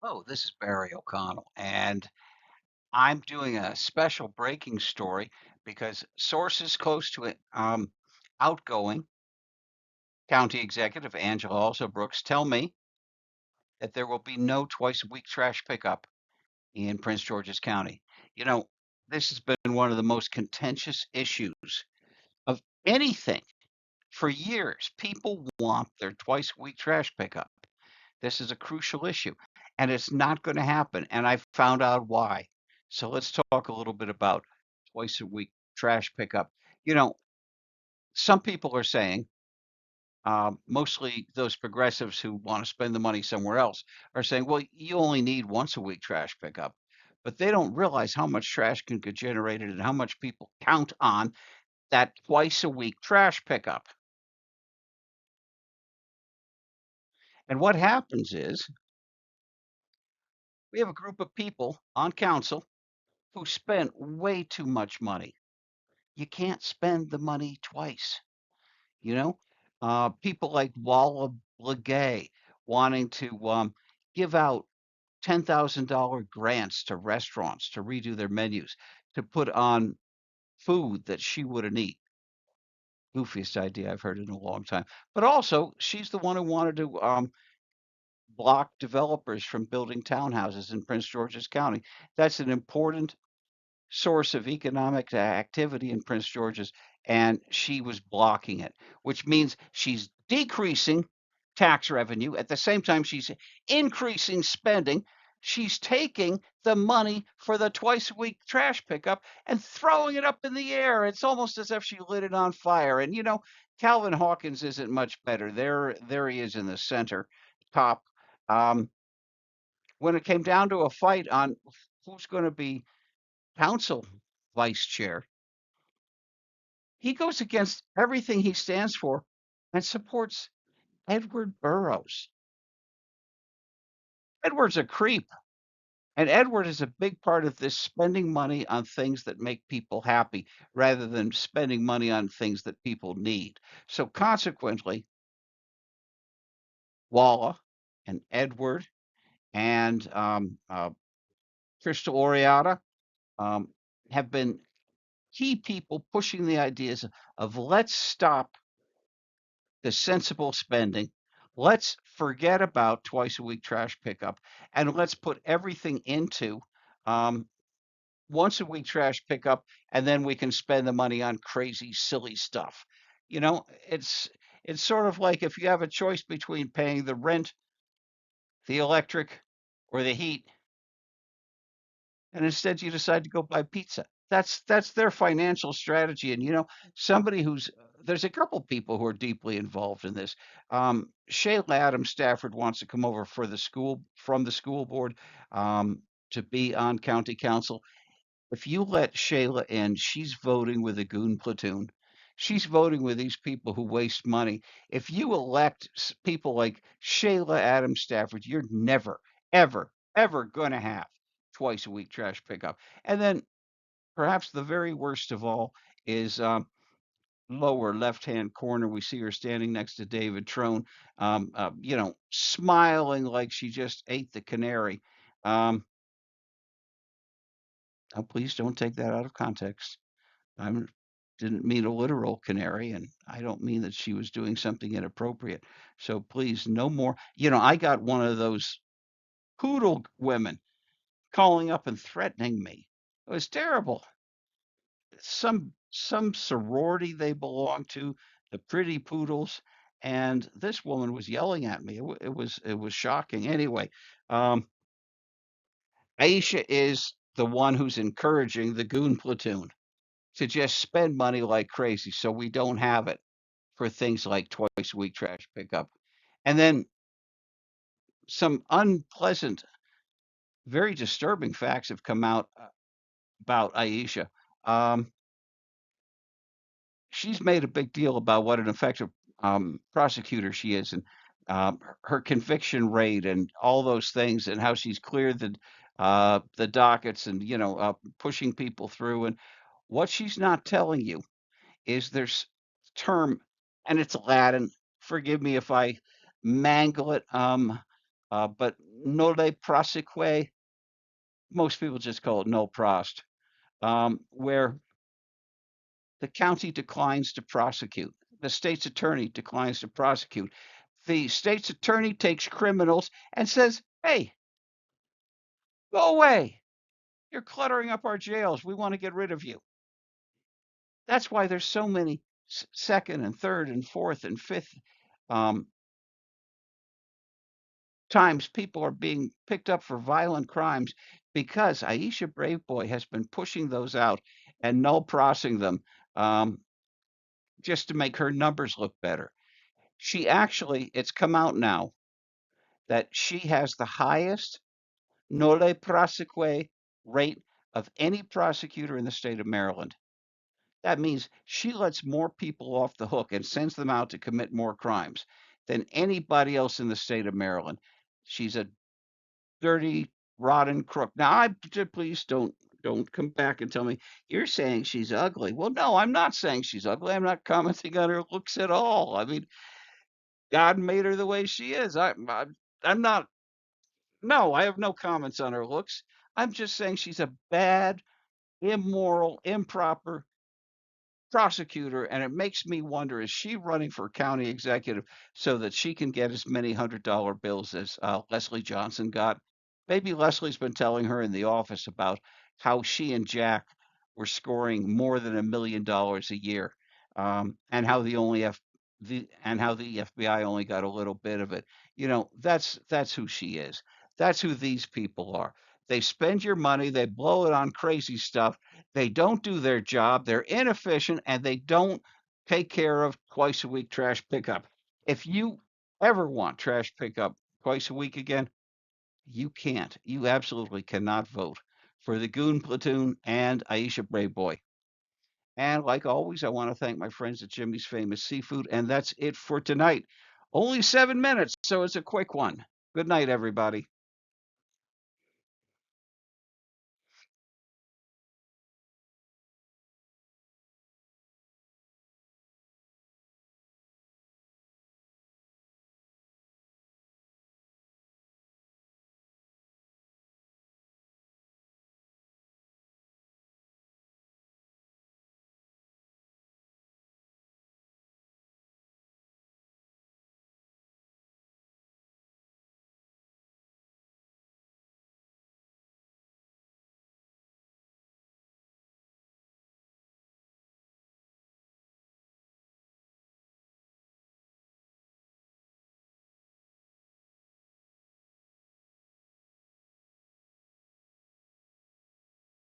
Oh, this is Barry O'Connell, and I'm doing a special breaking story because sources close to it, outgoing county executive Angela Also Brooks tell me that there will be no twice a week trash pickup in Prince George's County. You know, this has been one of the most contentious issues of anything for years. People want their twice a week trash pickup. This is a crucial issue, and it's not going to happen. And I found out why. So let's talk a little bit about twice a week trash pickup. You know, some people are saying, mostly those progressives who want to spend the money somewhere else, are saying, well, you only need once a week trash pickup. But they don't realize how much trash can get generated and how much people count on that twice a week trash pickup. And what happens is we have a group of people on council who spend way too much money. You can't spend the money twice, you know? People like Walla Blagay wanting to give out $10,000 grants to restaurants to redo their menus, to put on food that she wouldn't eat. Goofiest idea I've heard in a long time. But also, she's the one who wanted to block developers from building townhouses in Prince George's County. That's an important source of economic activity in Prince George's, and she was blocking it, which means she's decreasing tax revenue. At the same time, she's increasing spending. She's taking the money for the twice a week trash pickup and throwing it up in the air. It's almost as if she lit it on fire. And Calvin Hawkins isn't much better. There he is in the center, top. Um, when it came down to a fight on who's going to be council vice chair, he goes against everything he stands for and supports Edward Burrows. Edward's a creep, and Edward is a big part of this spending money on things that make people happy rather than spending money on things that people need. So consequently, Walla and Edward and Crystal Oriata um, have been key people pushing the ideas of let's stop the sensible spending. Let's forget about twice a week trash pickup and let's put everything into um, once a week trash pickup, and then we can spend the money on crazy, silly stuff. You know, it's sort of like if you have a choice between paying the rent, the electric, or the heat, and instead you decide to go buy pizza. That's their financial strategy. And somebody who's there's a couple people who are deeply involved in this. Shayla Adams Stafford wants to come over for the school from the school board um, to be on county council. If you let Shayla in, she's voting with a goon platoon. She's voting with these people who waste money. If you elect people like Shayla Adams Stafford, you're never, ever, ever going to have twice a week trash pickup. And then perhaps the very worst of all is lower left-hand corner. We see her standing next to David Trone, smiling like she just ate the canary. Um, oh, please don't take that out of context. I didn't mean a literal canary, and I don't mean that she was doing something inappropriate. So please, no more. I got one of those poodle women calling up and threatening me. It was terrible. Some sorority they belong to, the Pretty Poodles, and this woman was yelling at me. It was shocking. Anyway, um, Aisha is the one who's encouraging the goon platoon to just spend money like crazy, so we don't have it for things like twice a week trash pickup. And then some unpleasant, very disturbing facts have come out about Aisha. Um, she's made a big deal about what an effective prosecutor she is, and her conviction rate, and all those things, and how she's cleared the dockets, and pushing people through. And what she's not telling you is there's term, and it's Latin. Forgive me if I mangle it, but Nole proseque. Most people just call it no prost, where the county declines to prosecute. The state's attorney declines to prosecute. The state's attorney takes criminals and says, hey, go away. You're cluttering up our jails. We want to get rid of you. That's why there's so many second and third and fourth and fifth um, times people are being picked up for violent crimes because Aisha Braveboy has been pushing those out and null prosing them um, just to make her numbers look better. She actually, it's come out now that she has the highest nolle prosequi rate of any prosecutor in the state of Maryland. That means she lets more people off the hook and sends them out to commit more crimes than anybody else in the state of Maryland. She's a dirty, rotten crook. Now, please don't come back and tell me you're saying she's ugly. Well, no, I'm not saying she's ugly. I'm not commenting on her looks at all. I mean, God made her the way she is. I'm not. No, I have no comments on her looks. I'm just saying she's a bad, immoral, improper prosecutor, and it makes me wonder, is she running for county executive so that she can get as many $100 bills as Leslie Johnson got? Maybe Leslie's been telling her in the office about how she and Jack were scoring more than $1 million a year, and how the FBI only got a little bit of it. That's who she is. That's who these people are. They spend your money, they blow it on crazy stuff, they don't do their job, they're inefficient, and they don't take care of twice a week trash pickup. If you ever want trash pickup twice a week again, you can't. You absolutely cannot vote for the Goon Platoon and Aisha Braveboy. And like always, I want to thank my friends at Jimmy's Famous Seafood, and that's it for tonight. Only 7 minutes, so it's a quick one. Good night, everybody.